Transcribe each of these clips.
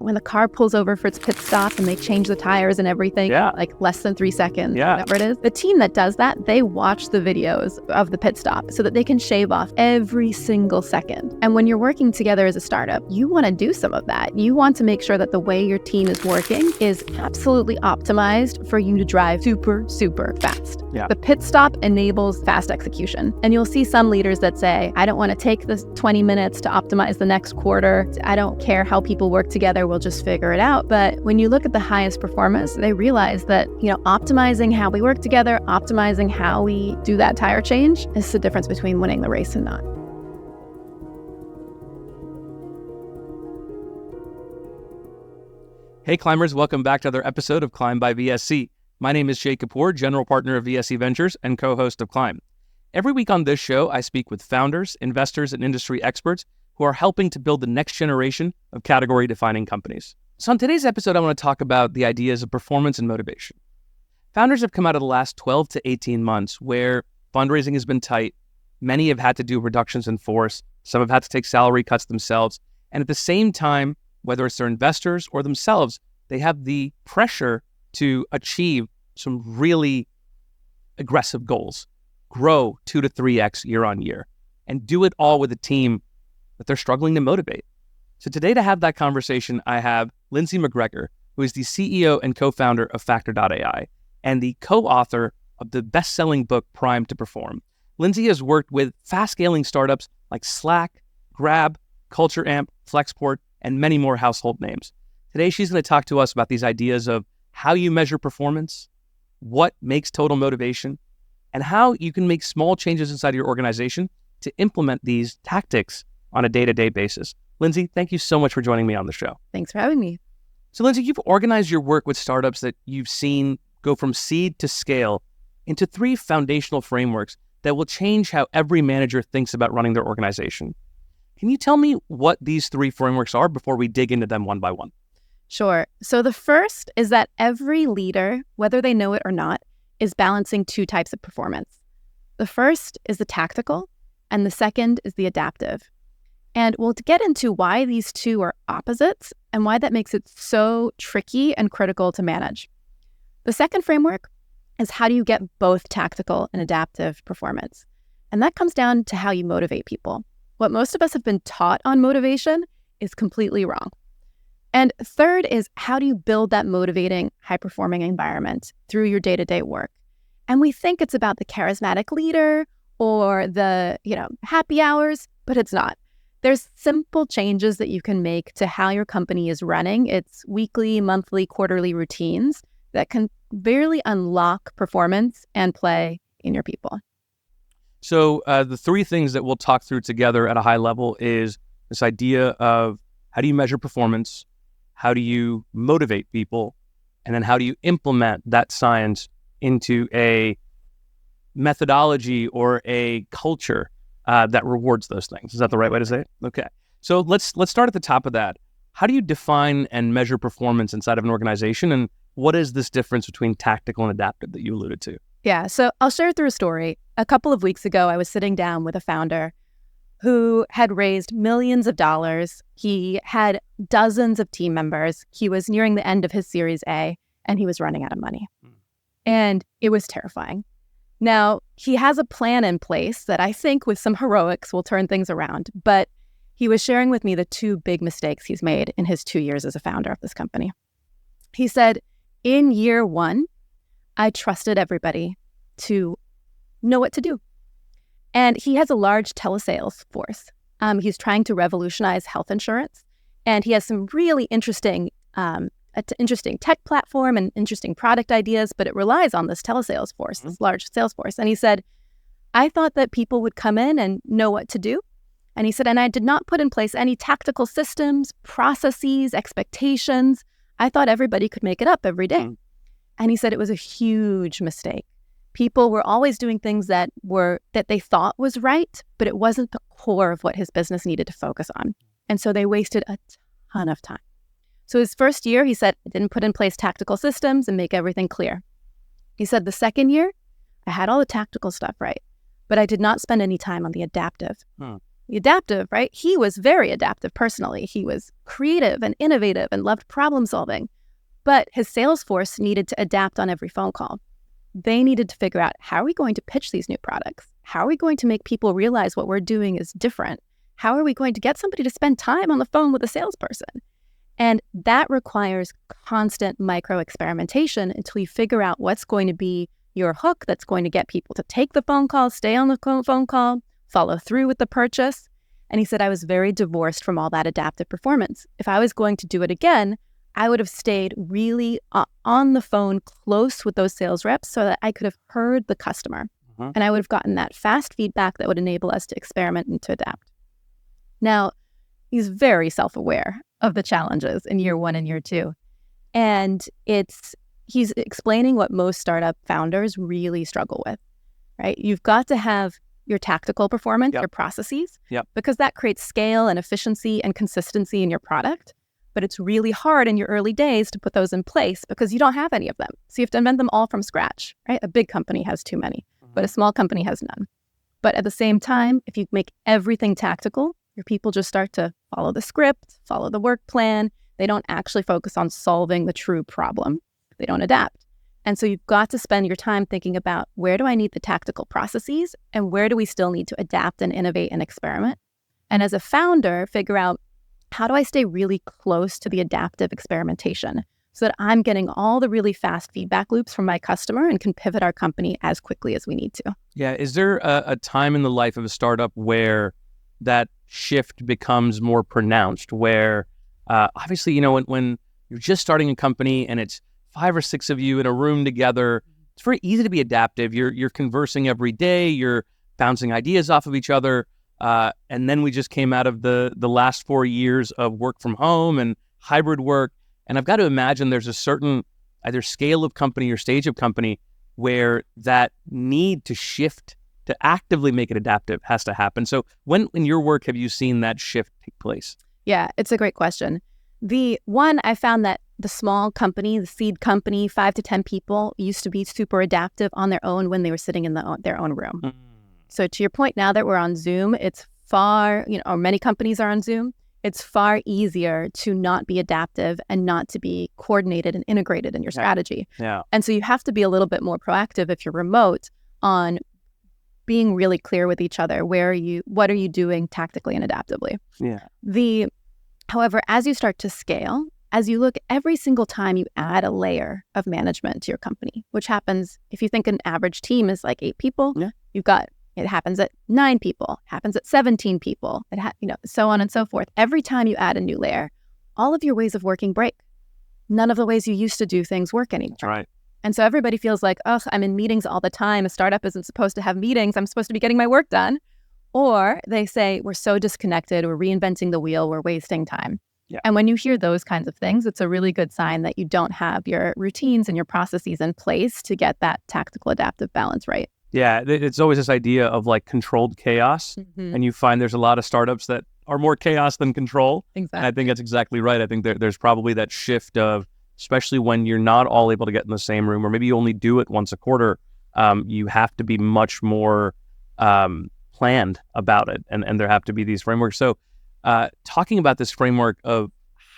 When the car pulls over for its pit stop and they change the tires and everything, like less than 3 seconds, whatever it is. The team that does that, they watch the videos of the pit stop so that they can shave off every single second. And when you're working together as a startup, you want to do some of that. You want to make sure that the way your team is working is absolutely optimized for you to drive super, super fast. The pit stop enables fast execution. And you'll see some leaders that say, I don't want to take this 20 minutes to optimize the next quarter. I don't care how people work together. We'll just figure it out. But when you look at the highest performers, they realize that, optimizing how we work together, optimizing how we do that tire change is the difference between winning the race and not. Hey climbers, welcome back to another episode of Climb by VSC. My name is Jay Kapoor, general partner of VSC Ventures and co-host of Climb. Every week on this show, I speak with founders, investors, and industry experts who are helping to build the next generation of category-defining companies. So on today's episode, I want to talk about the ideas of performance and motivation. Founders have come out of the last 12 to 18 months where fundraising has been tight. Many have had to do reductions in force. Some have had to take salary cuts themselves. And at the same time, whether it's their investors or themselves, they have the pressure to achieve some really aggressive goals, grow 2 to 3x year on year, and do it all with a team that they're struggling to motivate. So today to have that conversation, I have Lindsay McGregor, who is the CEO and co-founder of Factor.ai and the co-author of the best-selling book, Primed to Perform. Lindsay has worked with fast-scaling startups like Slack, Grab, Culture Amp, Flexport, and many more household names. Today, she's going to talk to us about these ideas of how you measure performance, what makes total motivation, and how you can make small changes inside your organization to implement these tactics on a day-to-day basis. Lindsay, thank you so much for joining me on the show. Thanks for having me. So Lindsay, you've organized your work with startups that you've seen go from seed to scale into 3 foundational frameworks that will change how every manager thinks about running their organization. Can you tell me what these 3 frameworks are before we dig into them one by one? Sure. So the first is that every leader, whether they know it or not, is balancing 2 types of performance. The first is the tactical, and the second is the adaptive. And we'll get into why these 2 are opposites and why that makes it so tricky and critical to manage. The second framework is how do you get both tactical and adaptive performance? And that comes down to how you motivate people. What most of us have been taught on motivation is completely wrong. And third is how do you build that motivating, high-performing environment through your day-to-day work? And we think it's about the charismatic leader or the, happy hours, but it's not. There's simple changes that you can make to how your company is running. It's weekly, monthly, quarterly routines that can barely unlock performance and play in your people. So the 3 things that we'll talk through together at a high level is this idea of how do you measure performance, how do you motivate people, and then how do you implement that science into a methodology or a culture that rewards those things. Is that the right way to say it? Okay. So let's start at the top of that. How do you define and measure performance inside of an organization? And what is this difference between tactical and adaptive that you alluded to? Yeah, so I'll share through a story. A couple of weeks ago, I was sitting down with a founder who had raised millions of dollars. He had dozens of team members. He was nearing the end of his Series A, and he was running out of money. And it was terrifying. Now, he has a plan in place that I think with some heroics will turn things around, but he was sharing with me the 2 big mistakes he's made in his 2 years as a founder of this company. He said, in year 1, I trusted everybody to know what to do. And he has a large telesales force. He's trying to revolutionize health insurance, and he has some really interesting tech platform and interesting product ideas, but it relies on this telesales force, this large sales force. And he said, I thought that people would come in and know what to do. And he said, and I did not put in place any tactical systems, processes, expectations. I thought everybody could make it up every day. And he said it was a huge mistake. People were always doing things that they thought was right, but it wasn't the core of what his business needed to focus on. And so they wasted a ton of time. So his first year, he said, I didn't put in place tactical systems and make everything clear. He said the second year, I had all the tactical stuff right, but I did not spend any time on the adaptive. The adaptive, right? He was very adaptive personally. He was creative and innovative and loved problem solving. But his sales force needed to adapt on every phone call. They needed to figure out, how are we going to pitch these new products? How are we going to make people realize what we're doing is different? How are we going to get somebody to spend time on the phone with a salesperson? And that requires constant micro experimentation until you figure out what's going to be your hook that's going to get people to take the phone call, stay on the phone call, follow through with the purchase. And he said, I was very divorced from all that adaptive performance. If I was going to do it again, I would have stayed really on the phone close with those sales reps so that I could have heard the customer. And I would have gotten that fast feedback that would enable us to experiment and to adapt. Now, he's very self-aware of the challenges in year 1 and year 2. And he's explaining what most startup founders really struggle with, right? You've got to have your tactical performance, your processes, because that creates scale and efficiency and consistency in your product. But it's really hard in your early days to put those in place because you don't have any of them. So you have to invent them all from scratch, right? A big company has too many, but a small company has none. But at the same time, if you make everything tactical, your people just start to follow the script, follow the work plan. They don't actually focus on solving the true problem. They don't adapt. And so you've got to spend your time thinking about, where do I need the tactical processes and where do we still need to adapt and innovate and experiment? And as a founder, figure out, how do I stay really close to the adaptive experimentation so that I'm getting all the really fast feedback loops from my customer and can pivot our company as quickly as we need to? Yeah. Is there a time in the life of a startup where that shift becomes more pronounced, where obviously, when you're just starting a company and it's 5 or 6 of you in a room together, it's very easy to be adaptive. You're conversing every day, you're bouncing ideas off of each other. And then we just came out of the last 4 years of work from home and hybrid work. And I've got to imagine there's a certain either scale of company or stage of company where that need to shift to actively make it adaptive has to happen. So when in your work have you seen that shift take place? Yeah, it's a great question. I found that the small company, the seed company, 5 to 10 people, used to be super adaptive on their own when they were sitting in their own room. So to your point, now that we're on Zoom, it's far, or many companies are on Zoom, it's far easier to not be adaptive and not to be coordinated and integrated in your strategy. Yeah. And so you have to be a little bit more proactive if you're remote on being really clear with each other. What are you doing tactically and adaptively? Yeah. However, as you start to scale, as you look, every single time you add a layer of management to your company, which happens, if you think an average team is like 8 people, it happens at 9 people, happens at 17 people, so on and so forth. Every time you add a new layer, all of your ways of working break. None of the ways you used to do things work anymore. Right. And so everybody feels like, I'm in meetings all the time. A startup isn't supposed to have meetings. I'm supposed to be getting my work done. Or they say, we're so disconnected. We're reinventing the wheel. We're wasting time. Yeah. And when you hear those kinds of things, it's a really good sign that you don't have your routines and your processes in place to get that tactical adaptive balance right. Yeah, it's always this idea of like controlled chaos. And you find there's a lot of startups that are more chaos than control. Exactly. And I think that's exactly right. I think there's probably that shift of, especially when you're not all able to get in the same room, or maybe you only do it once a quarter, you have to be much more planned about it. And there have to be these frameworks. So talking about this framework of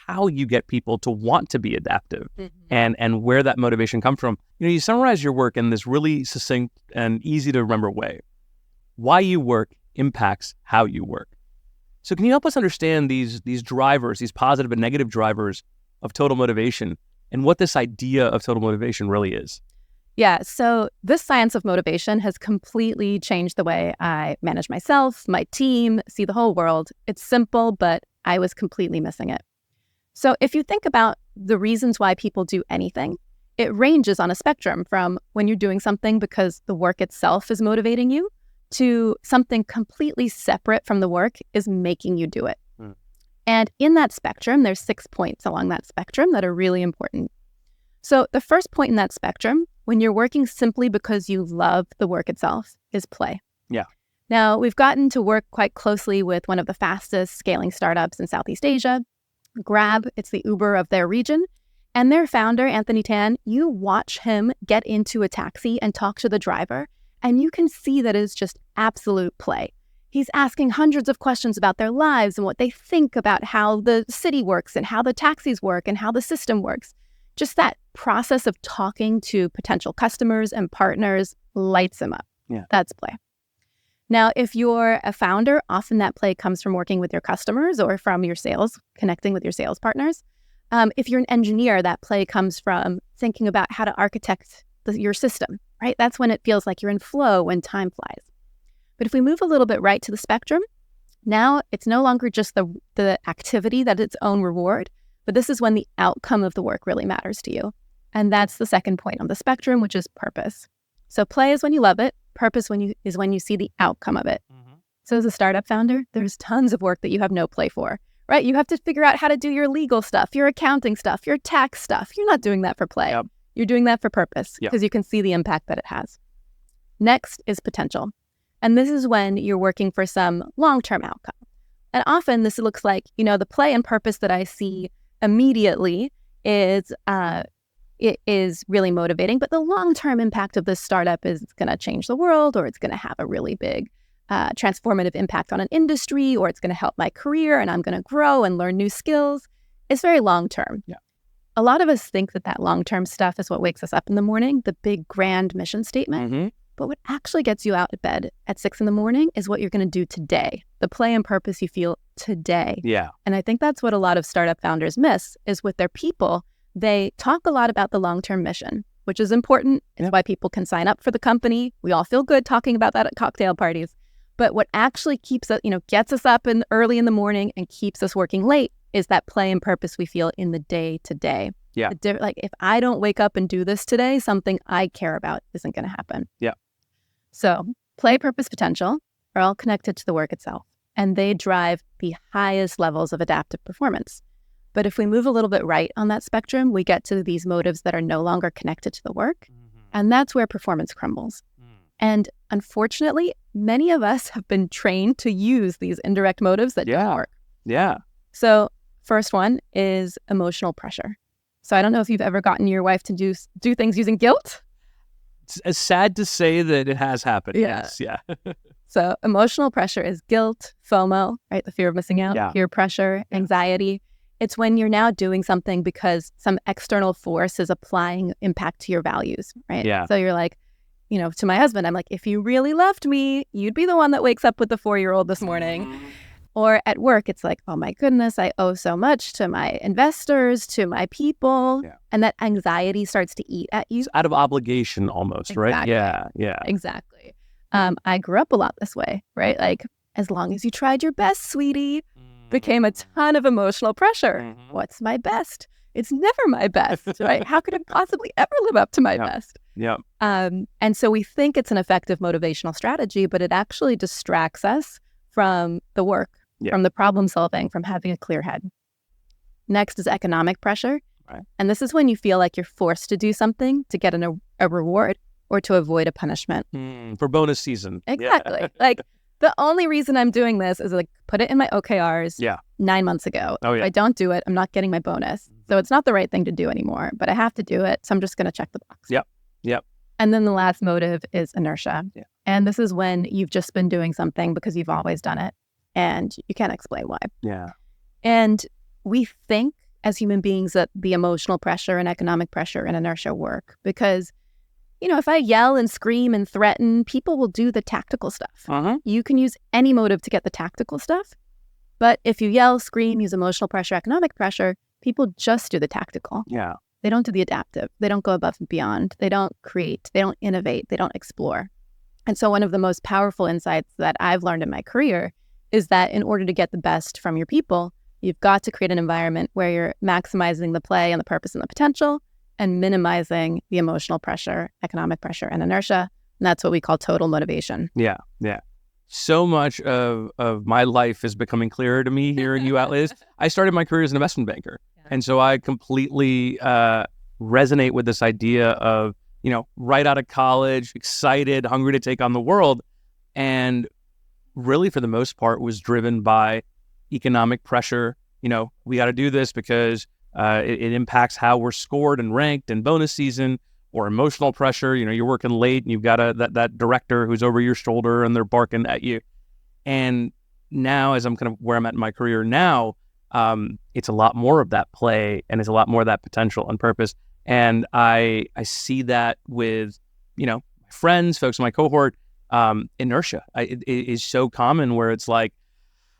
how you get people to want to be adaptive and where that motivation comes from. You summarize your work in this really succinct and easy to remember way. Why you work impacts how you work. So can you help us understand these drivers, these positive and negative drivers of total motivation, and what this idea of total motivation really is? Yeah, so this science of motivation has completely changed the way I manage myself, my team, see the whole world. It's simple, but I was completely missing it. So if you think about the reasons why people do anything, it ranges on a spectrum from when you're doing something because the work itself is motivating you to something completely separate from the work is making you do it. And in that spectrum, there's 6 points along that spectrum that are really important. So the first point in that spectrum, when you're working simply because you love the work itself, is play. Yeah. Now, we've gotten to work quite closely with one of the fastest scaling startups in Southeast Asia, Grab. It's the Uber of their region. And their founder, Anthony Tan, you watch him get into a taxi and talk to the driver, and you can see that it's just absolute play. He's asking hundreds of questions about their lives and what they think about how the city works and how the taxis work and how the system works. Just that process of talking to potential customers and partners lights him up. Yeah. That's play. Now, if you're a founder, often that play comes from working with your customers or from your sales, connecting with your sales partners. If you're an engineer, that play comes from thinking about how to architect your system, right? That's when it feels like you're in flow when time flies. But if we move a little bit right to the spectrum, now it's no longer just the activity that its own reward, but this is when the outcome of the work really matters to you. And that's the second point on the spectrum, which is purpose. So play is when you love it. Purpose is when you see the outcome of it. Mm-hmm. So as a startup founder, there's tons of work that you have no play for, right? You have to figure out how to do your legal stuff, your accounting stuff, your tax stuff. You're not doing that for play. Yep. You're doing that for purpose because you can see the impact that it has. Next is potential. And this is when you're working for some long-term outcome. And often this looks like, the play and purpose that I see immediately is it is really motivating, but the long-term impact of this startup is it's going to change the world, or it's going to have a really big transformative impact on an industry, or it's going to help my career and I'm going to grow and learn new skills. It's very long-term. Yeah. A lot of us think that long-term stuff is what wakes us up in the morning, the big grand mission statement. Mm-hmm. But what actually gets you out of bed at 6 a.m. is what you're going to do today, the play and purpose you feel today. Yeah. And I think that's what a lot of startup founders miss is with their people. They talk a lot about the long-term mission, which is important. It's why people can sign up for the company. We all feel good talking about that at cocktail parties. But what actually keeps us, gets us up early in the morning and keeps us working late is that play and purpose we feel in the day to day. Yeah. Like if I don't wake up and do this today, something I care about isn't going to happen. Yeah. So play, purpose, potential are all connected to the work itself, and they drive the highest levels of adaptive performance. But if we move a little bit right on that spectrum, we get to these motives that are no longer connected to the work. Mm-hmm. And that's where performance crumbles. And unfortunately, many of us have been trained to use these indirect motives that don't work. Yeah. So first one is emotional pressure. So I don't know if you've ever gotten your wife to do things using guilt. It's sad to say that it has happened. Yeah. Yes. Yeah. So emotional pressure is guilt, FOMO, right? The fear of missing out, peer pressure, anxiety. It's when you're now doing something because some external force is applying impact to your values, right? Yeah. So you're like, to my husband, I'm like, if you really loved me, you'd be the one that wakes up with the 4-year-old this morning. Or at work, it's like, oh my goodness, I owe so much to my investors, to my people. Yeah. And that anxiety starts to eat at you. It's out of obligation almost, exactly. Right? Yeah, yeah. Exactly. I grew up a lot this way, right? Like, as long as you tried your best, sweetie, became a ton of emotional pressure. Mm-hmm. What's my best? It's never my best, right? How could it possibly ever live up to my best? Yeah. And so we think it's an effective motivational strategy, but it actually distracts us from the work, from the problem solving, from having a clear head. Next is economic pressure. Right. And this is when you feel like you're forced to do something to get a reward or to avoid a punishment. For bonus season. Exactly. Yeah. Like, the only reason I'm doing this is like put it in my OKRs 9 months ago. Oh, yeah. If I don't do it, I'm not getting my bonus. So it's not the right thing to do anymore, but I have to do it. So I'm just going to check the box. Yep. Yep. And then the last motive is inertia. Yeah. And this is when you've just been doing something because you've always done it and you can't explain why. Yeah. And we think as human beings that the emotional pressure and economic pressure and inertia work because if I yell and scream and threaten, people will do the tactical stuff. Uh-huh. You can use any motive to get the tactical stuff. But if you yell, scream, use emotional pressure, economic pressure, people just do the tactical. Yeah. They don't do the adaptive. They don't go above and beyond. They don't create. They don't innovate. They don't explore. And so one of the most powerful insights that I've learned in my career is that in order to get the best from your people, you've got to create an environment where you're maximizing the play and the purpose and the potential and minimizing the emotional pressure, economic pressure, and inertia. And that's what we call total motivation. Yeah, yeah. So much of my life is becoming clearer to me hearing you out, Liz. I started my career as an investment banker. Yeah. And so I completely resonate with this idea of, right out of college, excited, hungry to take on the world. And really, for the most part, was driven by economic pressure. We got to do this because it impacts how we're scored and ranked in bonus season, or emotional pressure. You're working late and you've got that director who's over your shoulder and they're barking at you. And now, as I'm kind of where I'm at in my career now, it's a lot more of that play, and it's a lot more of that potential and purpose. And I see that with, my friends, folks in my cohort. Inertia it is so common, where it's like,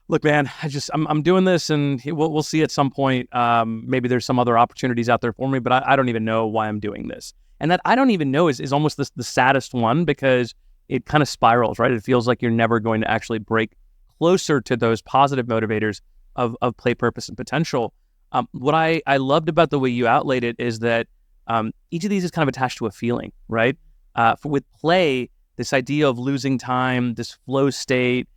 look, man, I'm doing this, and we'll see at some point. Maybe there's some other opportunities out there for me, but I don't even know why I'm doing this. And that I don't even know is almost the saddest one, because it kind of spirals, right? It feels like you're never going to actually break closer to those positive motivators of play, purpose, and potential. What I loved about the way you outlaid it is that each of these is kind of attached to a feeling, right? With play, this idea of losing time, this flow state,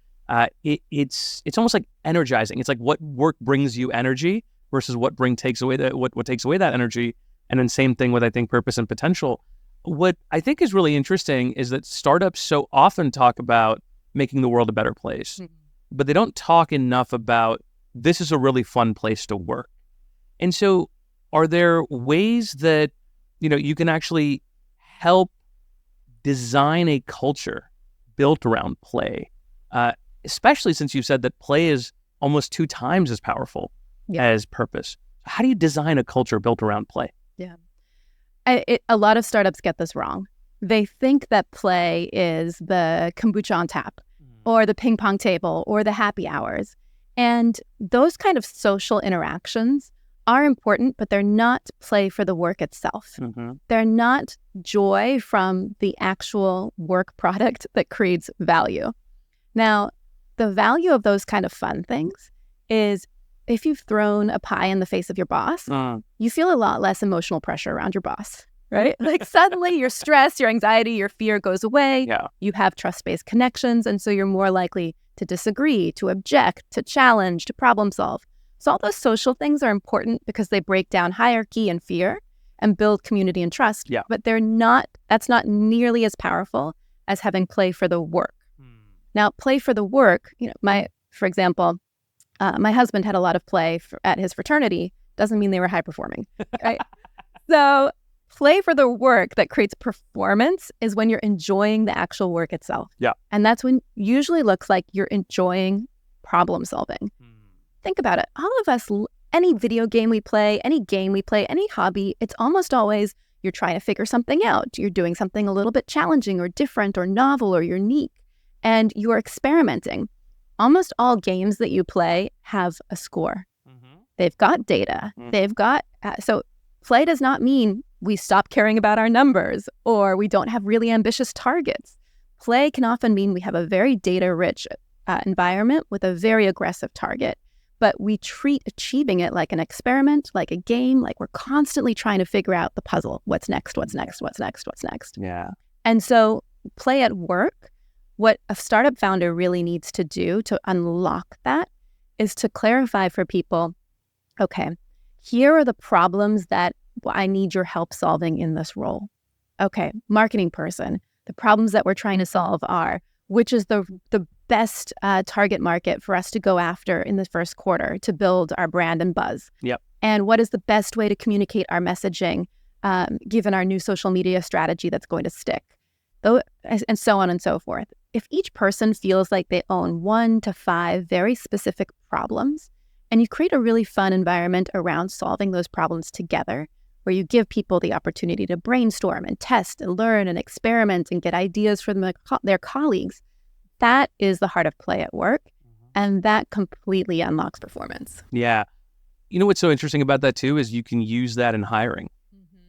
it's almost like energizing. It's like what work brings you energy versus what takes away that energy. And then same thing with, I think, purpose and potential. What I think is really interesting is that startups so often talk about making the world a better place, but they don't talk enough about this is a really fun place to work. And so are there ways that, you can actually help design a culture built around play, especially since you've said that play is almost 2 times as powerful as purpose? How do you design a culture built around play? Yeah. A lot of startups get this wrong. They think that play is the kombucha on tap or the ping pong table or the happy hours. And those kind of social interactions are important, but they're not play for the work itself. They're not joy from the actual work product that creates value. Now, the value of those kind of fun things is if you've thrown a pie in the face of your boss, you feel a lot less emotional pressure around your boss, right? Like suddenly your stress, your anxiety, your fear goes away. Yeah. You have trust-based connections, and so you're more likely to disagree, to object, to challenge, to problem solve. So all those social things are important because they break down hierarchy and fear and build community and trust. Yeah. But that's not nearly as powerful as having play for the work. Now, play for the work, for example, my husband had a lot of play at his fraternity. Doesn't mean they were high performing, right? So play for the work that creates performance is when you're enjoying the actual work itself. Yeah. And that's when usually looks like you're enjoying problem solving. Think about it. All of us, any video game we play, any game we play, any hobby, it's almost always you're trying to figure something out. You're doing something a little bit challenging or different or novel or unique, and you're experimenting. Almost all games that you play have a score. They've got data. They've got, so play does not mean we stop caring about our numbers or we don't have really ambitious targets. Play can often mean we have a very data-rich environment with a very aggressive target, but we treat achieving it like an experiment, like a game, like we're constantly trying to figure out the puzzle. What's next? What's next? What's next? What's next? Yeah. And so play at work, what a startup founder really needs to do to unlock that is to clarify for people, okay, here are the problems that I need your help solving in this role. Okay, marketing person, the problems that we're trying to solve are, which is the best target market for us to go after in the first quarter to build our brand and buzz? Yep. And what is the best way to communicate our messaging given our new social media strategy that's going to stick? And so on and so forth. If each person feels like they own 1 to 5 very specific problems, and you create a really fun environment around solving those problems together, where you give people the opportunity to brainstorm and test and learn and experiment and get ideas from their colleagues, that is the heart of play at work. And that completely unlocks performance. Yeah. You know what's so interesting about that too is you can use that in hiring.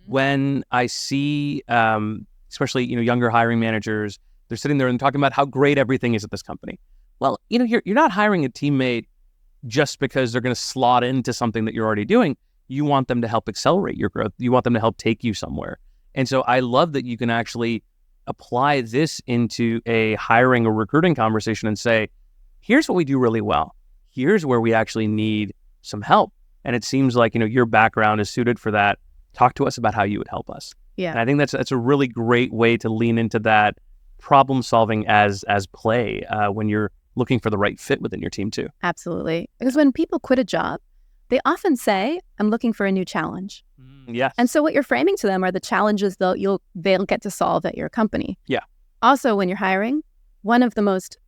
When I see, especially, younger hiring managers, they're sitting there and talking about how great everything is at this company. Well, you're not hiring a teammate just because they're going to slot into something that you're already doing. You want them to help accelerate your growth. You want them to help take you somewhere. And so I love that you can actually apply this into a hiring or recruiting conversation and say, here's what we do really well. Here's where we actually need some help. And it seems like, your background is suited for that. Talk to us about how you would help us. Yeah. And I think that's a really great way to lean into that problem solving as play when you're looking for the right fit within your team too. Absolutely. Because when people quit a job, they often say, I'm looking for a new challenge. Yes. And so what you're framing to them are the challenges they'll get to solve at your company. Yeah. Also, when you're hiring, one of the most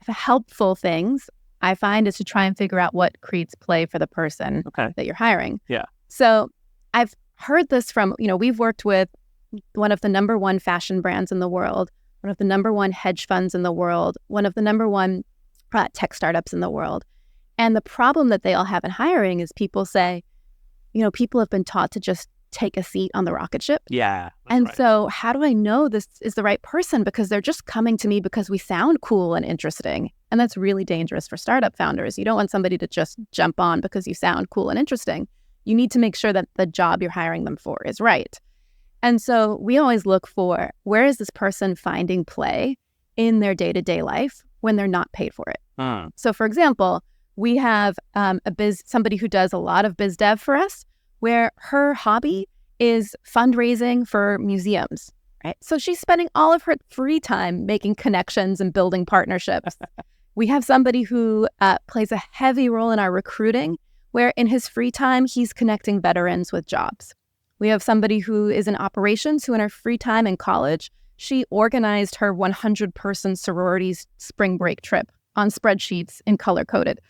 helpful things I find is to try and figure out what creates play for the person that you're hiring. Yeah. So I've heard this from, we've worked with one of the number one fashion brands in the world, one of the number one hedge funds in the world, one of the number one tech startups in the world. And the problem that they all have in hiring is people say, people have been taught to just take a seat on the rocket ship. Yeah. And so how do I know this is the right person? Because they're just coming to me because we sound cool and interesting. And that's really dangerous for startup founders. You don't want somebody to just jump on because you sound cool and interesting. You need to make sure that the job you're hiring them for is right. And so we always look for, where is this person finding play in their day-to-day life when they're not paid for it? So for example, we have somebody who does a lot of biz dev for us, where her hobby is fundraising for museums, right? So she's spending all of her free time making connections and building partnerships. We have somebody who plays a heavy role in our recruiting, where in his free time, he's connecting veterans with jobs. We have somebody who is in operations, who in her free time in college, she organized her 100-person sorority's spring break trip on spreadsheets in color-coded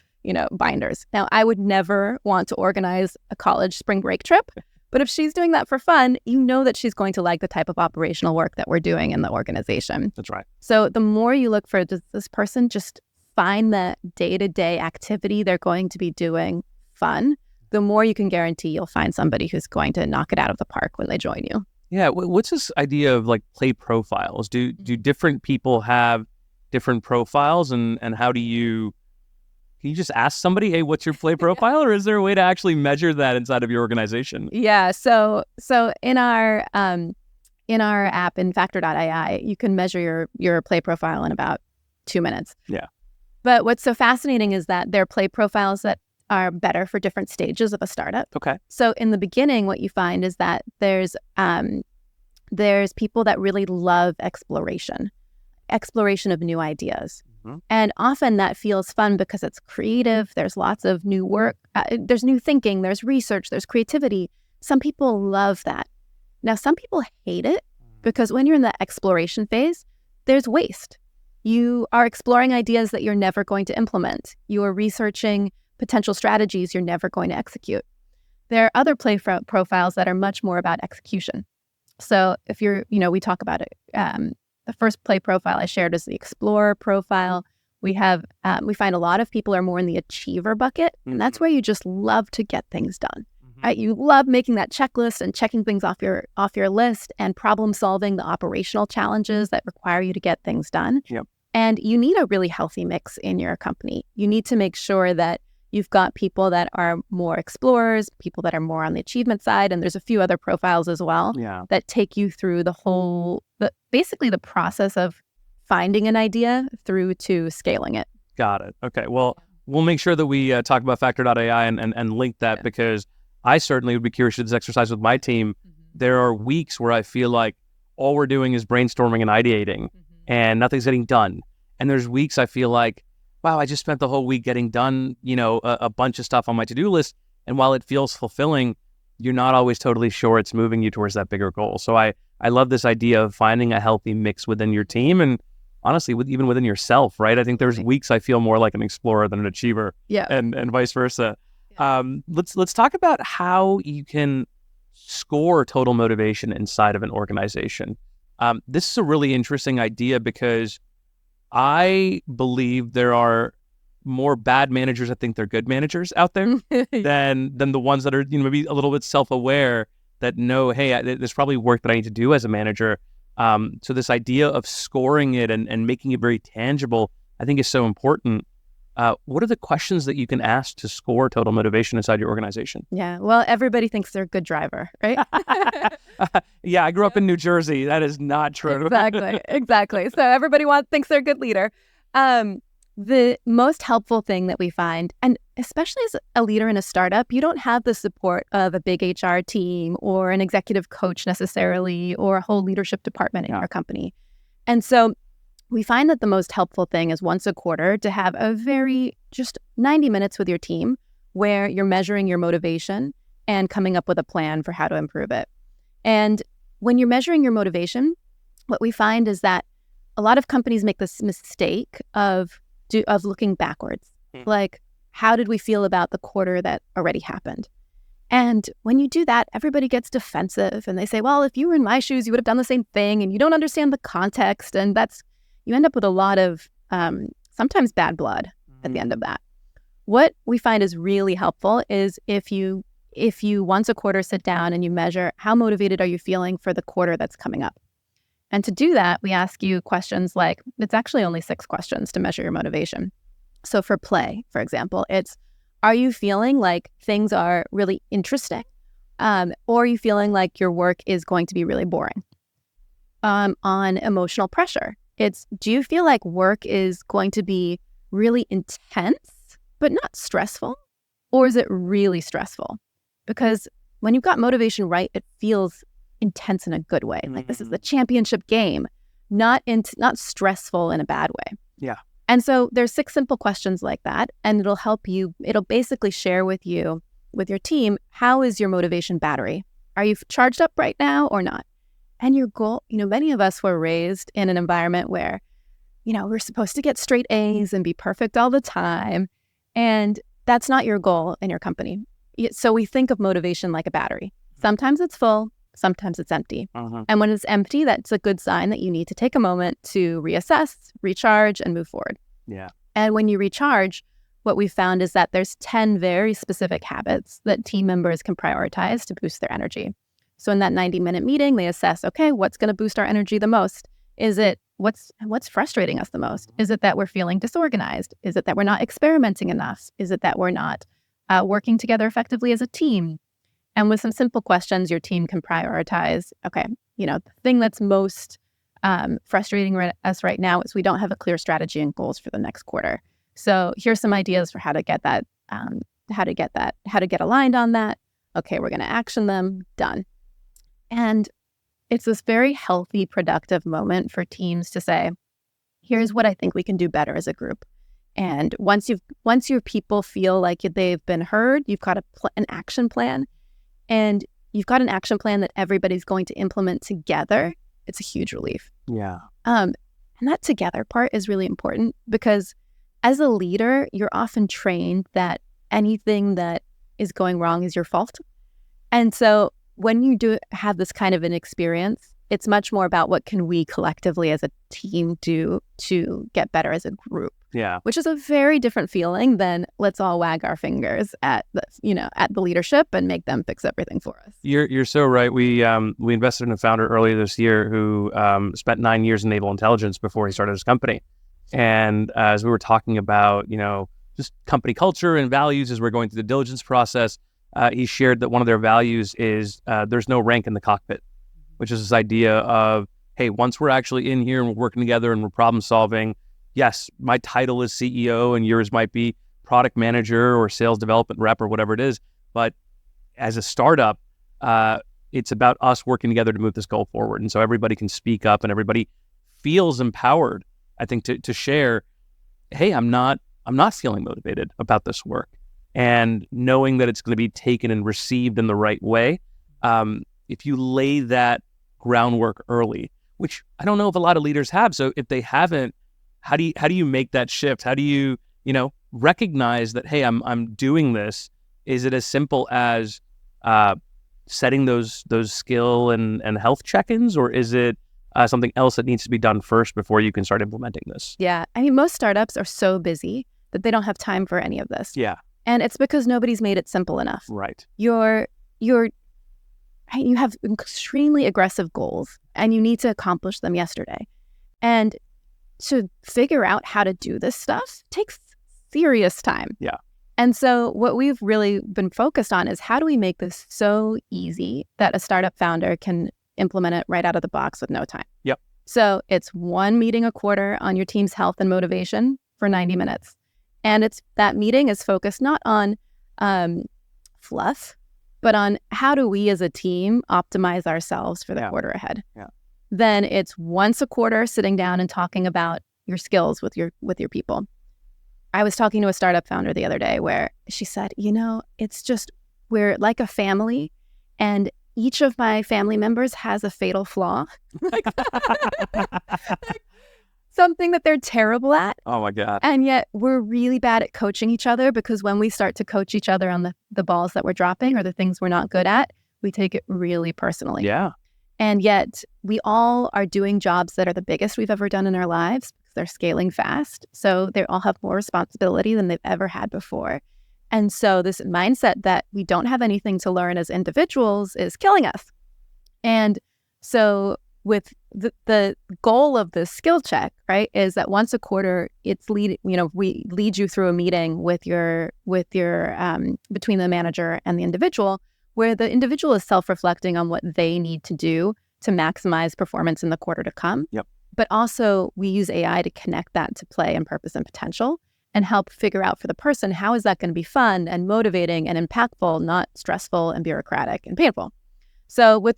binders. Now, I would never want to organize a college spring break trip, but if she's doing that for fun, that she's going to like the type of operational work that we're doing in the organization. That's right. So the more you look for, does this person just find the day-to-day activity they're going to be doing fun, the more you can guarantee you'll find somebody who's going to knock it out of the park when they join you. Yeah. What's this idea of like play profiles? Do different people have different profiles, and how do you... Can you just ask somebody, hey, what's your play profile? Or is there a way to actually measure that inside of your organization? Yeah. So in our app in Factor.ai, you can measure your play profile in about 2 minutes. Yeah. But what's so fascinating is that there are play profiles that are better for different stages of a startup. Okay. So in the beginning, what you find is that there's people that really love exploration of new ideas. And often that feels fun because it's creative. There's lots of new work. There's new thinking. There's research. There's creativity. Some people love that. Now, some people hate it because when you're in the exploration phase, there's waste. You are exploring ideas that you're never going to implement. You are researching potential strategies you're never going to execute. There are other play profiles that are much more about execution. So if we talk about it. The first play profile I shared is the explorer profile. We find a lot of people are more in the achiever bucket, and that's where you just love to get things done. Right? You love making that checklist and checking things off your list and problem solving the operational challenges that require you to get things done. Yep. And you need a really healthy mix in your company. You need to make sure that you've got people that are more explorers, people that are more on the achievement side, and there's a few other profiles as well that take you through basically the process of finding an idea through to scaling it. Got it. Okay. Well, we'll make sure that we talk about Factor.ai and link that because I certainly would be curious to do this exercise with my team. There are weeks where I feel like all we're doing is brainstorming and ideating and nothing's getting done. And there's weeks I feel like, wow, I just spent the whole week getting done, a bunch of stuff on my to-do list. And while it feels fulfilling, you're not always totally sure it's moving you towards that bigger goal. So I love this idea of finding a healthy mix within your team and honestly, even within yourself, right? I think there's weeks I feel more like an explorer than an achiever and vice versa. Yeah. Let's talk about how you can score total motivation inside of an organization. This is a really interesting idea because I believe there are more bad managers that think they're good managers out there than the ones that are maybe a little bit self-aware that know, hey, there's probably work that I need to do as a manager. So this idea of scoring it and making it very tangible, I think is so important. What are the questions that you can ask to score total motivation inside your organization? Yeah, well, everybody thinks they're a good driver, right? Yeah, I grew up in New Jersey. That is not true. Exactly. So everybody thinks they're a good leader. The most helpful thing that we find, and especially as a leader in a startup, you don't have the support of a big HR team or an executive coach necessarily, or a whole leadership department in our company. And so we find that the most helpful thing is once a quarter to have just 90 minutes with your team where you're measuring your motivation and coming up with a plan for how to improve it. And when you're measuring your motivation, what we find is that a lot of companies make this mistake of of looking backwards. Like, how did we feel about the quarter that already happened? And when you do that, everybody gets defensive and they say, well, if you were in my shoes, you would have done the same thing, and you don't understand the context. And you end up with a lot of sometimes bad blood at the end of that. What we find is really helpful is if you once a quarter sit down and you measure how motivated are you feeling for the quarter that's coming up. And to do that, we ask you questions like, it's actually only 6 questions to measure your motivation. So for play, for example, it's, are you feeling like things are really interesting? Or are you feeling like your work is going to be really boring? On emotional pressure, it's, do you feel like work is going to be really intense, but not stressful? Or is it really stressful? Because when you've got motivation right, it feels intense in a good way. Like this is the championship game, not stressful in a bad way. Yeah. And so there's 6 simple questions like that, and it'll help you. It'll basically share with you, with your team, how is your motivation battery? Are you charged up right now or not? And your goal, many of us were raised in an environment where, we're supposed to get straight A's and be perfect all the time. And that's not your goal in your company. So we think of motivation like a battery. Sometimes it's full, sometimes it's empty. And when it's empty, that's a good sign that you need to take a moment to reassess, recharge, and move forward. Yeah. And when you recharge, what we found is that there's 10 very specific habits that team members can prioritize to boost their energy. So in that 90-minute meeting, they assess, okay, what's going to boost our energy the most? Is it what's frustrating us the most? Is it that we're feeling disorganized? Is it that we're not experimenting enough? Is it that we're not working together effectively as a team? And with some simple questions, your team can prioritize, okay, the thing that's most frustrating us right now is we don't have a clear strategy and goals for the next quarter. So here's some ideas for how to get aligned on that. Okay, we're going to action them, done. And it's this very healthy, productive moment for teams to say, here's what I think we can do better as a group. And once your people feel like they've been heard, you've got an action plan. And you've got an action plan that everybody's going to implement together, it's a huge relief. Yeah. And that together part is really important because as a leader, you're often trained that anything that is going wrong is your fault. And so when you do have this kind of an experience, it's much more about what can we collectively as a team do to get better as a group. Yeah. Which is a very different feeling than let's all wag our fingers at the leadership and make them fix everything for us. You're so right. We invested in a founder earlier this year who spent 9 years in naval intelligence before he started his company. And as we were talking about, just company culture and values as we're going through the diligence process, he shared that one of their values is there's no rank in the cockpit, which is this idea of, hey, once we're actually in here and we're working together and we're problem solving, yes, my title is CEO and yours might be product manager or sales development rep or whatever it is. But as a startup, it's about us working together to move this goal forward. And so everybody can speak up and everybody feels empowered, I think, to share, hey, I'm not feeling motivated about this work. And knowing that it's going to be taken and received in the right way. If you lay that groundwork early, which I don't know if a lot of leaders have. So if they haven't, how do you make that shift? How do you, recognize that, hey, I'm doing this? Is it as simple as setting those skill and health check-ins, or is it something else that needs to be done first before you can start implementing this? Yeah. I mean, most startups are so busy that they don't have time for any of this. Yeah. And it's because nobody's made it simple enough. Right. You have extremely aggressive goals and you need to accomplish them yesterday. And to figure out how to do this stuff takes serious time. Yeah. And so what we've really been focused on is how do we make this so easy that a startup founder can implement it right out of the box with no time. Yep. So it's 1 meeting a quarter on your team's health and motivation for 90 minutes. And that meeting is focused not on fluff, but on how do we as a team optimize ourselves for the quarter ahead. Yeah. Then it's once a quarter sitting down and talking about your skills with your people. I was talking to a startup founder the other day where she said, it's just we're like a family and each of my family members has a fatal flaw. something that they're terrible at. Oh my God. And yet we're really bad at coaching each other, because when we start to coach each other on the balls that we're dropping or the things we're not good at, we take it really personally. Yeah. And yet we all are doing jobs that are the biggest we've ever done in our lives, because they're scaling fast. So they all have more responsibility than they've ever had before. And so this mindset that we don't have anything to learn as individuals is killing us. And so with the goal of this skill check, right, is that once a quarter, we lead you through a meeting with your between the manager and the individual, where the individual is self-reflecting on what they need to do to maximize performance in the quarter to come. Yep. But also we use AI to connect that to play and purpose and potential, and help figure out for the person, how is that going to be fun and motivating and impactful, not stressful and bureaucratic and painful. So with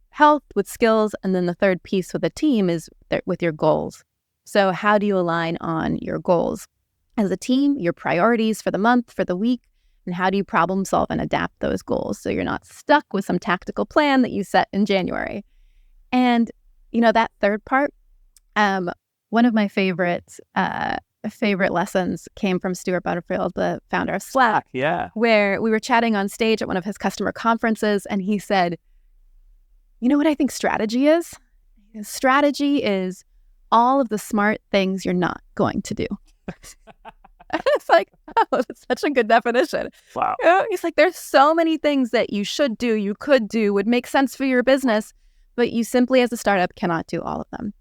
health, with skills, and then the third piece with a team is with your goals. So how do you align on your goals as a team, your priorities for the month, for the week, and how do you problem solve and adapt those goals so you're not stuck with some tactical plan that you set in January? And, that third part, one of my favorite lessons came from Stuart Butterfield, the founder of Slack. Yeah. Where we were chatting on stage at one of his customer conferences, and he said, "You know what I think strategy is? Strategy is all of the smart things you're not going to do." It's like, oh, that's such a good definition. Wow. He's like, there's so many things that you should do, you could do, would make sense for your business, but you simply as a startup cannot do all of them.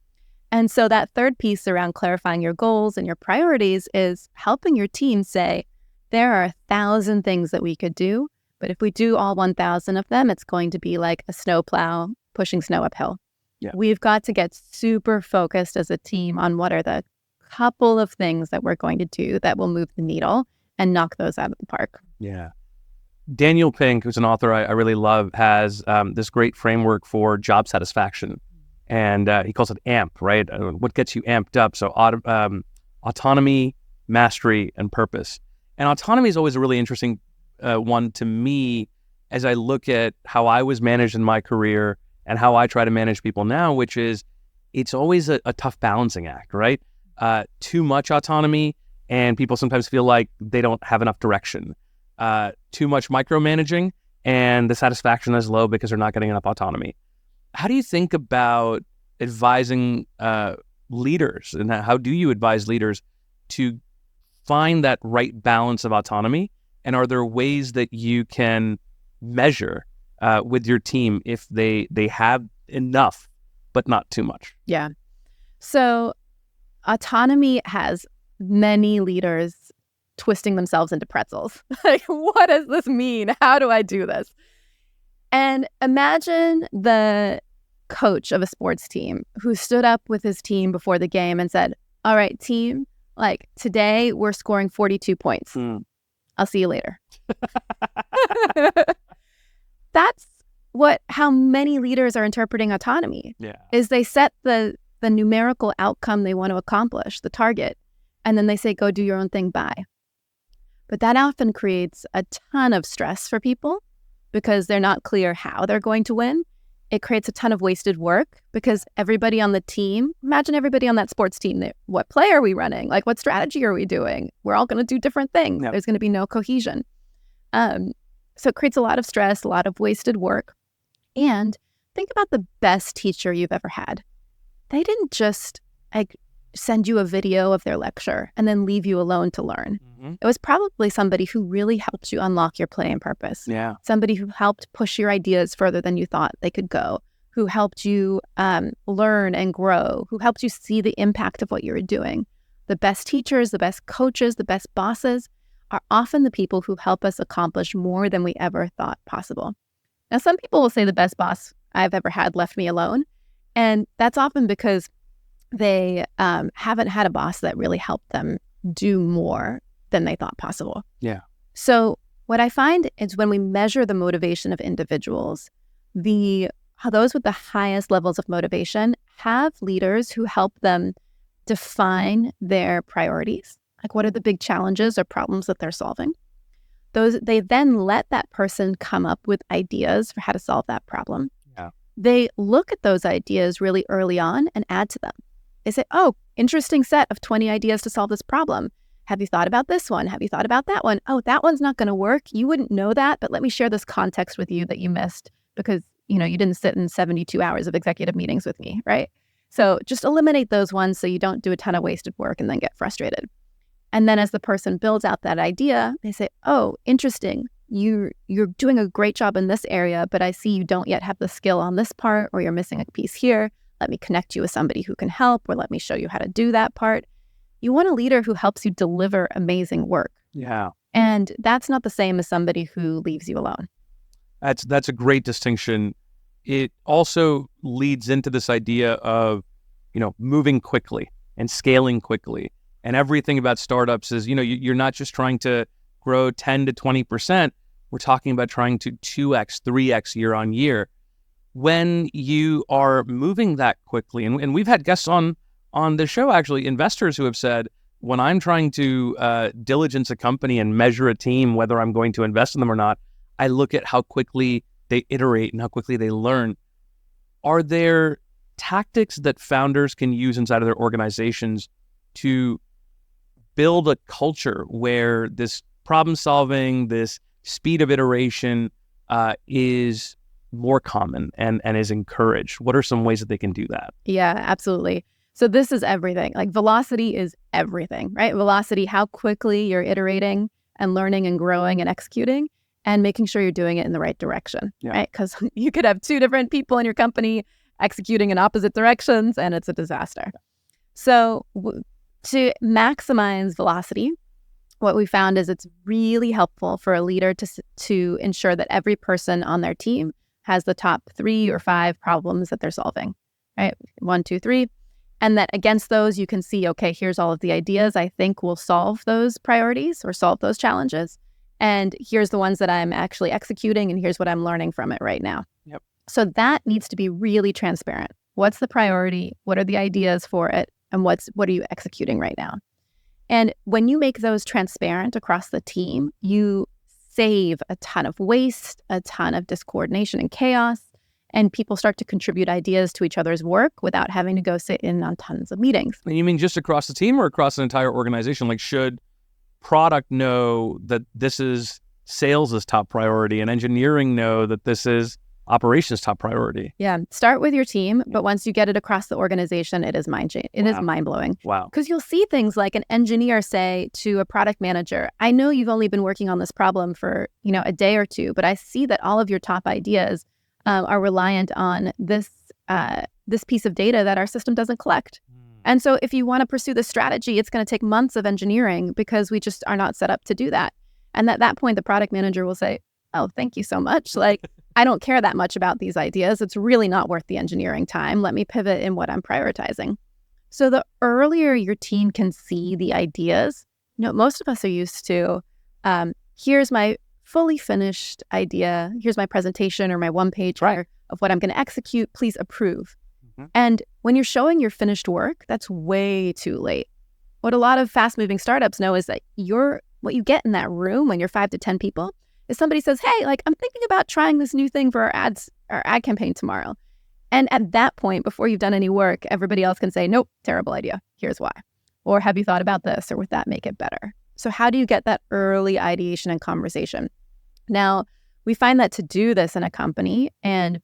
And so that third piece around clarifying your goals and your priorities is helping your team say, there are 1,000 things that we could do, but if we do all 1,000 of them, it's going to be like a snowplow pushing snow uphill. Yeah. We've got to get super focused as a team on what are the couple of things that we're going to do that will move the needle and knock those out of the park. Yeah. Daniel Pink, who's an author I really love, has this great framework for job satisfaction. And he calls it AMP, right? What gets you amped up? So autonomy, mastery, and purpose. And autonomy is always a really interesting one to me as I look at how I was managed in my career and how I try to manage people now, which is it's always a tough balancing act, right? Too much autonomy, and people sometimes feel like they don't have enough direction. Too much micromanaging, and the satisfaction is low because they're not getting enough autonomy. How do you think about advising leaders, and how do you advise leaders to find that right balance of autonomy? And are there ways that you can measure with your team if they have enough, but not too much? Yeah. So autonomy has many leaders twisting themselves into pretzels. Like, what does this mean? How do I do this? And imagine the coach of a sports team who stood up with his team before the game and said, all right, team, like today we're scoring 42 points. I'll see you later. That's how many leaders are interpreting autonomy. Yeah. Is they set the numerical outcome they want to accomplish, the target, and then they say, go do your own thing, bye. But that often creates a ton of stress for people because they're not clear how they're going to win. It creates a ton of wasted work because everybody on the team, imagine everybody on that sports team, what play are we running? Like, what strategy are we doing? We're all going to do different things. Yep. There's going to be no cohesion. So it creates a lot of stress, a lot of wasted work. And think about the best teacher you've ever had. They didn't just send you a video of their lecture and then leave you alone to learn. Mm-hmm. It was probably somebody who really helped you unlock your play and purpose. Yeah. Somebody who helped push your ideas further than you thought they could go, who helped you learn and grow, who helped you see the impact of what you were doing. The best teachers, the best coaches, the best bosses are often the people who help us accomplish more than we ever thought possible. Now, some people will say the best boss I've ever had left me alone. And that's often because they haven't had a boss that really helped them do more than they thought possible. Yeah. So what I find is when we measure the motivation of individuals, those with the highest levels of motivation have leaders who help them define their priorities. Like, what are the big challenges or problems that they're solving? They then let that person come up with ideas for how to solve that problem. Yeah. They look at those ideas really early on and add to them. They say, oh, interesting set of 20 ideas to solve this problem. Have you thought about this one? Have you thought about that one? Oh, that one's not going to work. You wouldn't know that, but let me share this context with you that you missed because, you didn't sit in 72 hours of executive meetings with me, right? So just eliminate those ones so you don't do a ton of wasted work and then get frustrated. And then as the person builds out that idea, they say, oh, interesting. You're doing a great job in this area, but I see you don't yet have the skill on this part, or you're missing a piece here. Let me connect you with somebody who can help, or let me show you how to do that part. You want a leader who helps you deliver amazing work. Yeah. And that's not the same as somebody who leaves you alone. That's a great distinction. It also leads into this idea of, moving quickly and scaling quickly. And everything about startups is, you're not just trying to grow 10 to 20%. We're talking about trying to 2x, 3x year on year. When you are moving that quickly, and we've had guests on the show, actually, investors who have said, when I'm trying to diligence a company and measure a team, whether I'm going to invest in them or not, I look at how quickly they iterate and how quickly they learn. Are there tactics that founders can use inside of their organizations to build a culture where this problem solving, this speed of iteration is more common and is encouraged? What are some ways that they can do that? Yeah, absolutely. So this is everything. Like velocity is everything, right? Velocity, how quickly you're iterating and learning and growing and executing and making sure you're doing it in the right direction, right? Because you could have two different people in your company executing in opposite directions and it's a disaster. So to maximize velocity, what we found is it's really helpful for a leader to ensure that every person on their team has the top 3 or 5 problems that they're solving, right? 1, 2, 3. And that against those, you can see, okay, here's all of the ideas I think will solve those priorities or solve those challenges. And here's the ones that I'm actually executing, and here's what I'm learning from it right now. Yep. So that needs to be really transparent. What's the priority? What are the ideas for it? And what are you executing right now? And when you make those transparent across the team, you save a ton of waste, a ton of discoordination and chaos, and people start to contribute ideas to each other's work without having to go sit in on tons of meetings. And you mean just across the team or across an entire organization? Like, should product know that this is sales' top priority and engineering know that this is operations' top priority? Yeah. Start with your team, but once you get it across the organization, it is is mind-blowing. Wow. Because you'll see things like an engineer say to a product manager, I know you've only been working on this problem for, a day or two, but I see that all of your top ideas are reliant on this piece of data that our system doesn't collect. And so if you want to pursue this strategy, it's going to take months of engineering because we just are not set up to do that. And at that point, the product manager will say, oh, thank you so much. Like, I don't care that much about these ideas. It's really not worth the engineering time. Let me pivot in what I'm prioritizing. So the earlier your team can see the ideas, most of us are used to, here's my fully finished idea. Here's my presentation or my one-page of what I'm going to execute. Please approve. Mm-hmm. And when you're showing your finished work, that's way too late. What a lot of fast-moving startups know is that what you get in that room when you're 5 to 10 people is somebody says, hey, I'm thinking about trying this new thing for our ad campaign tomorrow. And at that point, before you've done any work, everybody else can say, nope, terrible idea. Here's why. Or have you thought about this? Or would that make it better? So how do you get that early ideation and conversation? Now, we find that to do this in a company, and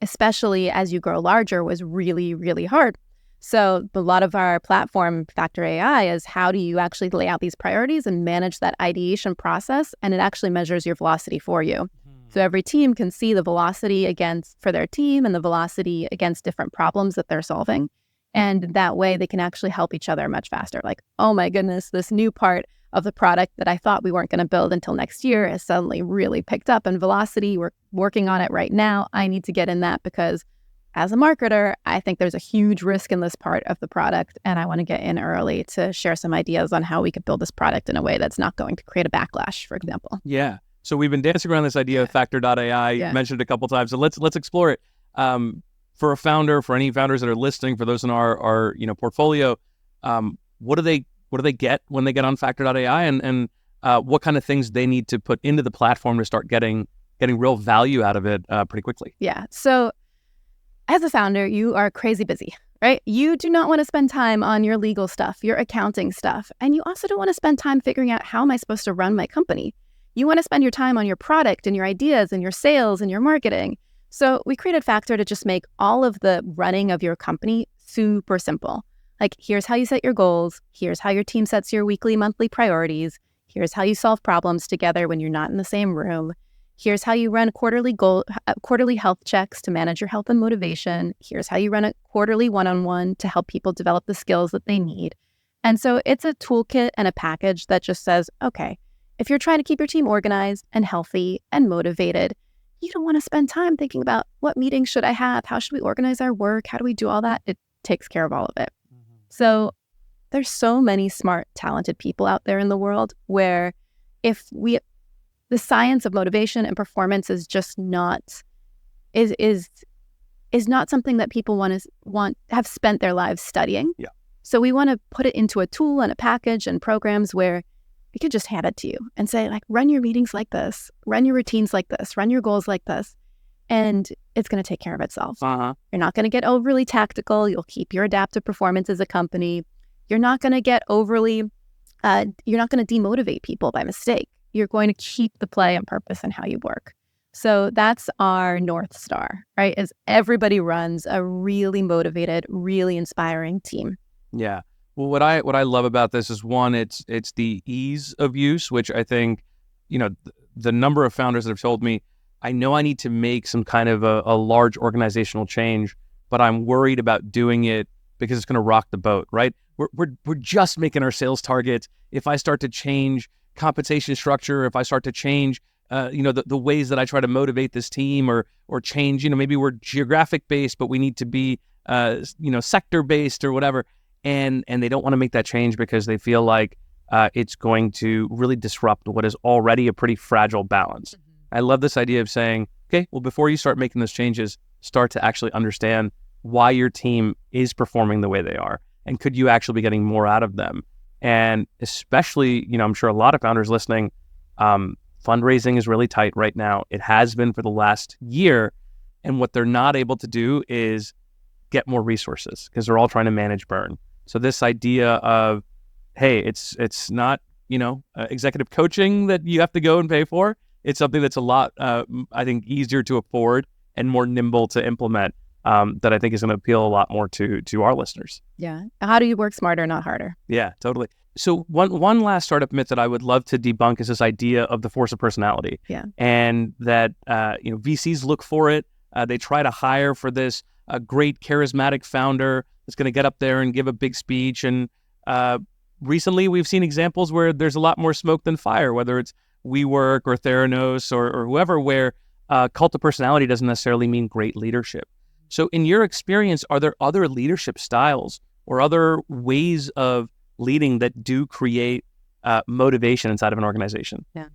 especially as you grow larger, was really, really hard. So a lot of our platform, Factor.ai, is how do you actually lay out these priorities and manage that ideation process, and it actually measures your velocity for you. Mm-hmm. So every team can see the velocity for their team and the velocity against different problems that they're solving. And that way they can actually help each other much faster. Like, oh my goodness, this new part of the product that I thought we weren't going to build until next year has suddenly really picked up in velocity. We're working on it right now. I need to get in that because as a marketer, I think there's a huge risk in this part of the product, and I want to get in early to share some ideas on how we could build this product in a way that's not going to create a backlash, for example. Yeah. So we've been dancing around this idea of Factor.ai. You mentioned it a couple of times, so let's explore it. For a founder, for any founders that are listening, for those in our portfolio, what do they get when they get on Factor.ai, and what kind of things they need to put into the platform to start getting real value out of it pretty quickly? Yeah. So as a founder, you are crazy busy, right? You do not want to spend time on your legal stuff, your accounting stuff. And you also don't want to spend time figuring out how am I supposed to run my company. You want to spend your time on your product and your ideas and your sales and your marketing. So we created Factor to just make all of the running of your company super simple. Like, here's how you set your goals. Here's how your team sets your weekly, monthly priorities. Here's how you solve problems together when you're not in the same room. Here's how you run quarterly health checks to manage your health and motivation. Here's how you run a quarterly one-on-one to help people develop the skills that they need. And so it's a toolkit and a package that just says, okay, if you're trying to keep your team organized and healthy and motivated, you don't want to spend time thinking about what meetings should I have? How should we organize our work? How do we do all that? It takes care of all of it. So there's so many smart, talented people out there in the world where the science of motivation and performance is just not is not something that people have spent their lives studying. Yeah. So we want to put it into a tool and a package and programs where we could just hand it to you and say, like, run your meetings like this, run your routines like this, run your goals like this, and it's going to take care of itself. You're not going to get overly tactical. You'll keep your adaptive performance as a company. You're not going to get overly, you're not going to demotivate people by mistake. You're going to keep the play and purpose in how you work. So that's our North Star, right? Is everybody runs a really motivated, really inspiring team. Yeah. Well, what I love about this is, one, it's the ease of use, which I think, the number of founders that have told me, I know I need to make some kind of a large organizational change, but I'm worried about doing it because it's going to rock the boat, right? We're just making our sales targets. If I start to change compensation structure, if I start to change, the ways that I try to motivate this team, or change, maybe we're geographic based, but we need to be, sector based or whatever. And they don't want to make that change because they feel like it's going to really disrupt what is already a pretty fragile balance. I love this idea of saying, okay, well, before you start making those changes, start to actually understand why your team is performing the way they are, and could you actually be getting more out of them? And especially, I'm sure a lot of founders listening, fundraising is really tight right now. It has been for the last year. And what they're not able to do is get more resources because they're all trying to manage burn. So this idea of, hey, it's not, executive coaching that you have to go and pay for. It's something that's a lot, I think, easier to afford and more nimble to implement, that I think is going to appeal a lot more to our listeners. Yeah. How do you work smarter, not harder? Yeah, totally. So one last startup myth that I would love to debunk is this idea of the force of personality. Yeah. And that, VCs look for it. They try to hire for this great charismatic founder that's going to get up there and give a big speech. And recently we've seen examples where there's a lot more smoke than fire, whether it's WeWork or Theranos or whoever, where cult of personality doesn't necessarily mean great leadership. So in your experience, are there other leadership styles or other ways of leading that do create motivation inside of an organization? Yeah.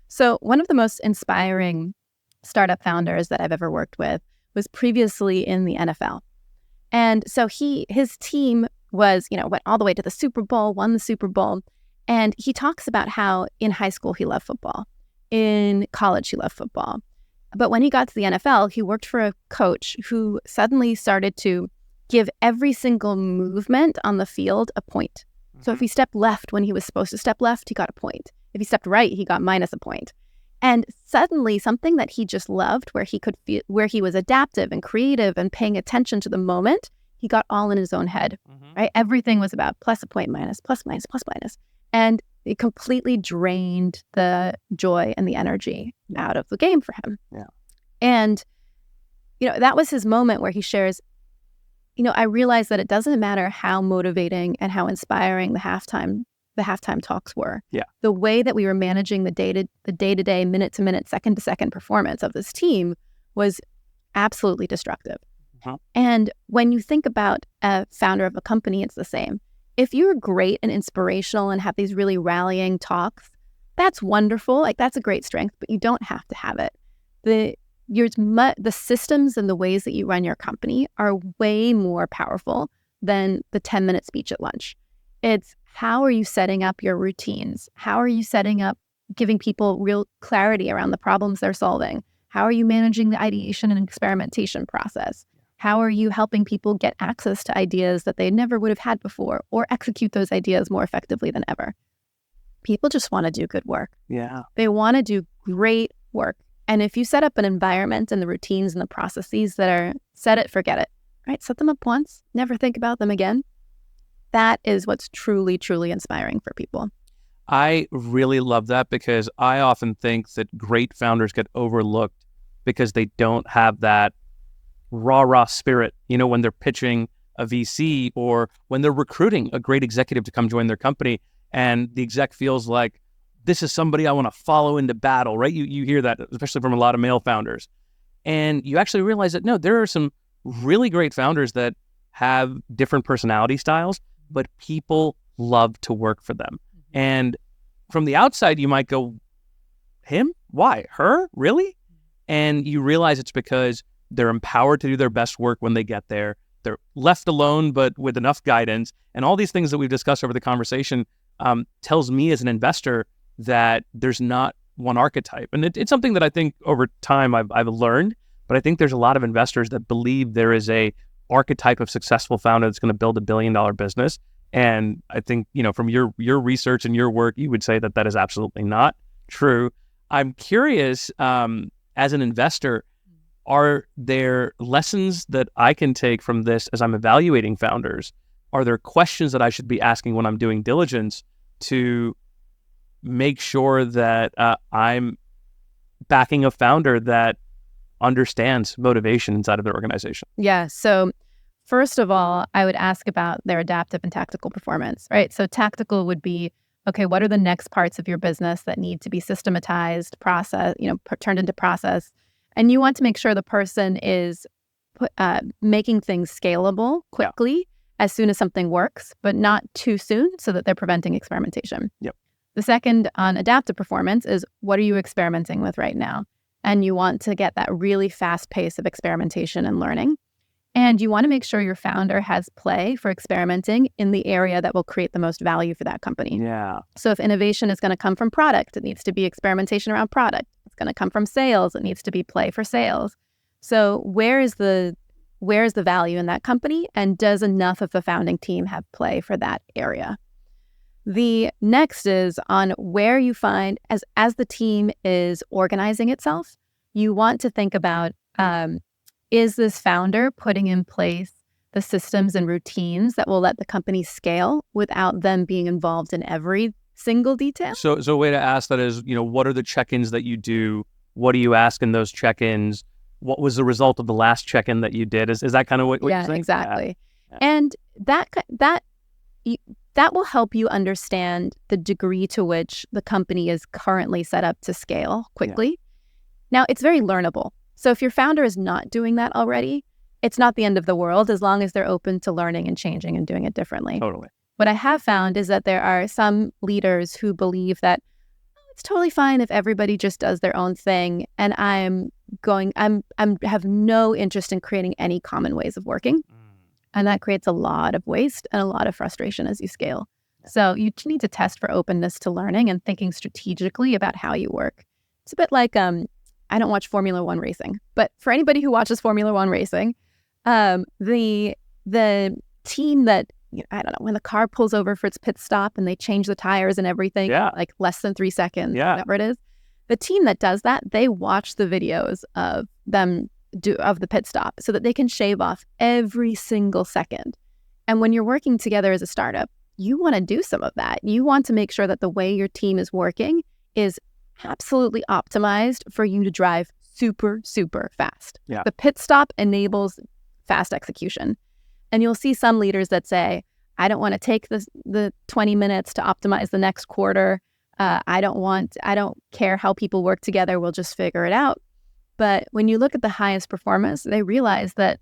So one of the most inspiring startup founders that I've ever worked with was previously in the NFL. And so his team was, went all the way to the Super Bowl, won the Super Bowl. And he talks about how in high school he loved football. In college he loved football. But when he got to the NFL, he worked for a coach who suddenly started to give every single movement on the field a point. So if he stepped left when he was supposed to step left, he got a point. If he stepped right, he got minus a point. And suddenly something that he just loved, where he could feel, where he was adaptive and creative and paying attention to the moment, he got all in his own head, right? Everything was about plus a point, minus, plus, minus, plus, minus. And it completely drained the joy and the energy out of the game for him. Yeah. And, that was his moment where he shares, I realized that it doesn't matter how motivating and how inspiring the halftime talks were. Yeah. The way that we were managing the day-to-day, minute-to-minute, second-to-second performance of this team was absolutely destructive. And when you think about a founder of a company, it's the same. If you're great and inspirational and have these really rallying talks, that's wonderful. Like, that's a great strength, but you don't have to have it. The systems and the ways that you run your company are way more powerful than the 10-minute speech at lunch. It's how are you setting up your routines? How are you setting up, giving people real clarity around the problems they're solving? How are you managing the ideation and experimentation process? How are you helping people get access to ideas that they never would have had before or execute those ideas more effectively than ever? People just want to do good work. Yeah. They want to do great work. And if you set up an environment and the routines and the processes that are set it, forget it, right? Set them up once, never think about them again. That is what's truly, truly inspiring for people. I really love that, because I often think that great founders get overlooked because they don't have that rah-rah spirit, when they're pitching a VC or when they're recruiting a great executive to come join their company, and the exec feels like, this is somebody I want to follow into battle, right? You hear that, especially from a lot of male founders. And you actually realize that, no, there are some really great founders that have different personality styles, but people love to work for them. And from the outside, you might go, him? Why? Her? Really? And you realize it's because they're empowered to do their best work when they get there. They're left alone, but with enough guidance. And all these things that we've discussed over the conversation tells me as an investor that there's not one archetype. And it's something that I think over time I've learned, but I think there's a lot of investors that believe there is a archetype of successful founder that's going to build $1 billion business. And I think, from your research and your work, you would say that is absolutely not true. I'm curious, as an investor, are there lessons that I can take from this as I'm evaluating founders? Are there questions that I should be asking when I'm doing diligence to make sure that I'm backing a founder that understands motivation inside of their organization? Yeah. So first of all, I would ask about their adaptive and tactical performance, right? So tactical would be, okay, what are the next parts of your business that need to be systematized, turned into process? And you want to make sure the person is making things scalable quickly as soon as something works, but not too soon so that they're preventing experimentation. Yep. The second on adaptive performance is, what are you experimenting with right now? And you want to get that really fast pace of experimentation and learning. And you want to make sure your founder has play for experimenting in the area that will create the most value for that company. Yeah. So if innovation is going to come from product, it needs to be experimentation around product. It's going to come from sales, it needs to be play for sales. So where is the value in that company, and does enough of the founding team have play for that area? The next is on where you find, as the team is organizing itself, you want to think about, is this founder putting in place the systems and routines that will let the company scale without them being involved in every single detail? So a way to ask that is, what are the check-ins that you do? What do you ask in those check-ins? What was the result of the last check-in that you did? Is that kind of what you're saying? Yeah, exactly. Yeah. And that will help you understand the degree to which the company is currently set up to scale quickly. Yeah. Now, it's very learnable. So if your founder is not doing that already, it's not the end of the world as long as they're open to learning and changing and doing it differently. Totally. What I have found is that there are some leaders who believe that it's totally fine if everybody just does their own thing, and I have no interest in creating any common ways of working. And that creates a lot of waste and a lot of frustration as you scale. So you need to test for openness to learning and thinking strategically about how you work. It's a bit like, I don't watch Formula One racing, but for anybody who watches Formula One racing, the team that, I don't know, when the car pulls over for its pit stop and they change the tires and everything, like less than 3 seconds, whatever it is, the team that does that, they watch the videos of them of the pit stop so that they can shave off every single second. And when you're working together as a startup, you want to do some of that. You want to make sure that the way your team is working is absolutely optimized for you to drive super, super fast. Yeah. The pit stop enables fast execution. And you'll see some leaders that say, I don't want to take the 20 minutes to optimize the next quarter. I don't care how people work together. We'll just figure it out. But when you look at the highest performers, they realize that,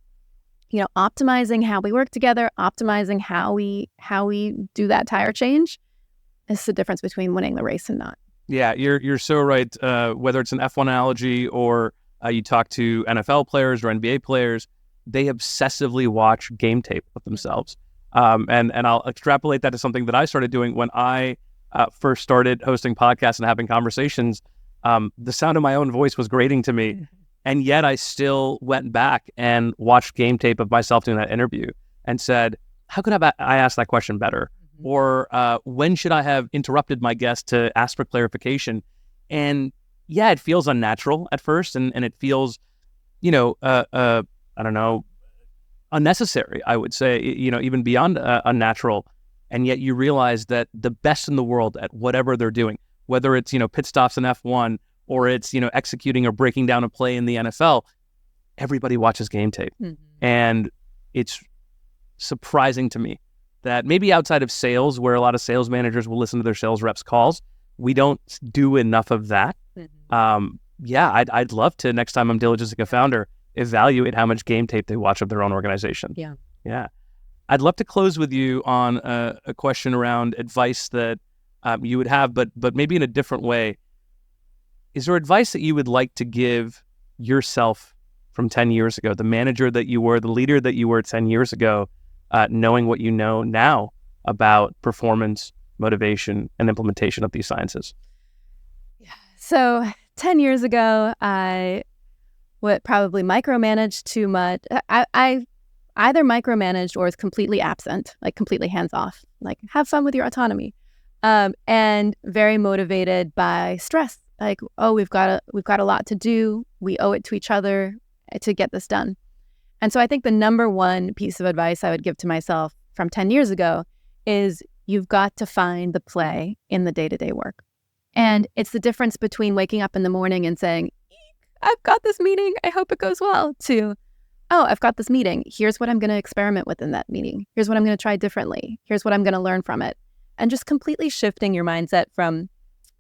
optimizing how we work together, optimizing how we do that tire change is the difference between winning the race and not. Yeah, you're so right. Whether it's an F1 analogy or you talk to NFL players or NBA players, they obsessively watch game tape of themselves. And I'll extrapolate that to something that I started doing when I first started hosting podcasts and having conversations. The sound of my own voice was grating to me. And yet I still went back and watched game tape of myself doing that interview and said, how could I ask that question better? Or when should I have interrupted my guest to ask for clarification? And yeah, it feels unnatural at first, and it feels, I don't know, unnecessary, I would say, even beyond unnatural. And yet you realize that the best in the world at whatever they're doing, whether it's, pit stops in F1 or it's, executing or breaking down a play in the NFL, everybody watches game tape. And it's surprising to me that maybe outside of sales, where a lot of sales managers will listen to their sales reps' calls, we don't do enough of that. I'd love to, next time I'm diligencing a founder, evaluate how much game tape they watch of their own organization. Yeah. I'd love to close with you on a question around advice that you would have, but maybe in a different way. Is there advice that you would like to give yourself from 10 years ago, the manager that you were, the leader that you were 10 years ago, knowing what you know now about performance, motivation, and implementation of these sciences? So 10 years ago, I would probably micromanage too much. I either micromanaged or was completely absent, like completely hands off, like have fun with your autonomy, and very motivated by stress. Like, oh, we've got a lot to do. We owe it to each other to get this done. And so I think the number one piece of advice I would give to myself from 10 years ago is you've got to find the play in the day-to-day work. And it's the difference between waking up in the morning and saying, I've got this meeting, I hope it goes well, to, oh, I've got this meeting. Here's what I'm going to experiment with in that meeting. Here's what I'm going to try differently. Here's what I'm going to learn from it. And just completely shifting your mindset from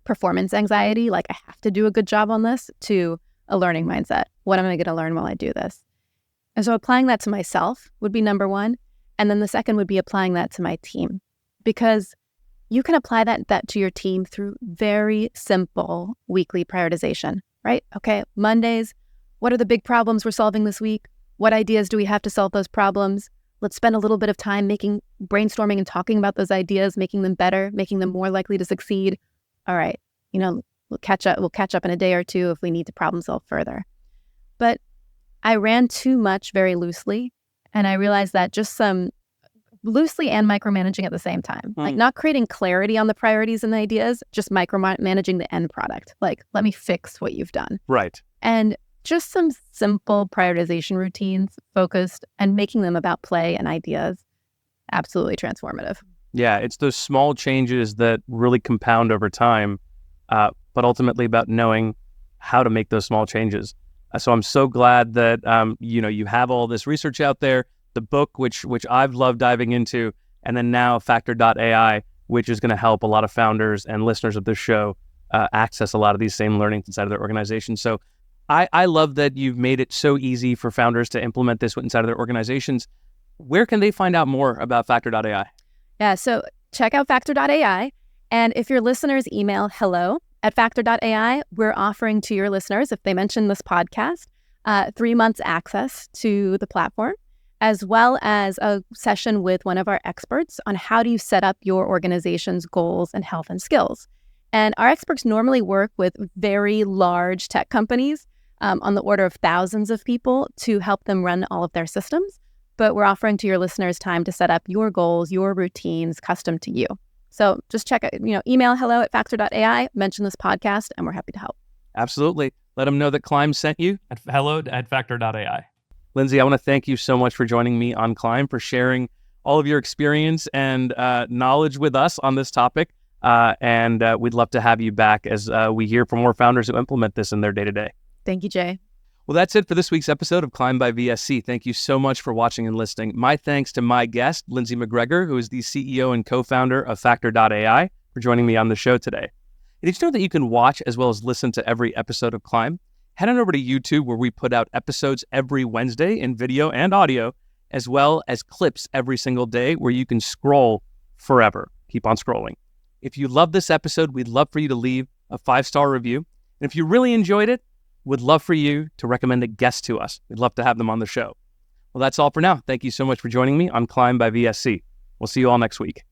performance anxiety, like I have to do a good job on this, to a learning mindset. What am I going to learn while I do this? And so applying that to myself would be number one. And then the second would be applying that to my team, because you can apply that to your team through very simple weekly prioritization, right? Okay, Mondays, what are the big problems we're solving this week? What ideas do we have to solve those problems? Let's spend a little bit of time brainstorming and talking about those ideas, making them better, making them more likely to succeed. All right, we'll catch up in a day or two if we need to problem solve further. But I ran too much very loosely, and I realized that just some loosely and micromanaging at the same time, like not creating clarity on the priorities and the ideas, just micromanaging the end product. Like, let me fix what you've done. Right. And just some simple prioritization routines, focused, and making them about play and ideas, absolutely transformative. Yeah, it's those small changes that really compound over time, but ultimately about knowing how to make those small changes. So I'm so glad that you have all this research out there, the book, which I've loved diving into, and then now Factor.ai, which is going to help a lot of founders and listeners of this show access a lot of these same learnings inside of their organization. So I love that you've made it so easy for founders to implement this inside of their organizations. Where can they find out more about Factor.ai? Yeah, so check out Factor.ai. And if your listeners email hello@Factor.ai, we're offering to your listeners, if they mention this podcast, 3 months access to the platform, as well as a session with one of our experts on how do you set up your organization's goals and health and skills. And our experts normally work with very large tech companies on the order of thousands of people to help them run all of their systems. But we're offering to your listeners time to set up your goals, your routines custom to you. So just check out, email hello@Factor.ai, mention this podcast, and we're happy to help. Absolutely. Let them know that Climb sent you at hello@Factor.ai. Lindsay, I want to thank you so much for joining me on Climb, for sharing all of your experience and knowledge with us on this topic. And we'd love to have you back as we hear from more founders who implement this in their day-to-day. Thank you, Jay. Well, that's it for this week's episode of Climb by VSC. Thank you so much for watching and listening. My thanks to my guest, Lindsay McGregor, who is the CEO and co-founder of Factor.ai, for joining me on the show today. And did you know that you can watch as well as listen to every episode of Climb? Head on over to YouTube, where we put out episodes every Wednesday in video and audio, as well as clips every single day where you can scroll forever. Keep on scrolling. If you love this episode, we'd love for you to leave a 5-star review. And if you really enjoyed it, would love for you to recommend a guest to us. We'd love to have them on the show. Well, that's all for now. Thank you so much for joining me on Climb by VSC. We'll see you all next week.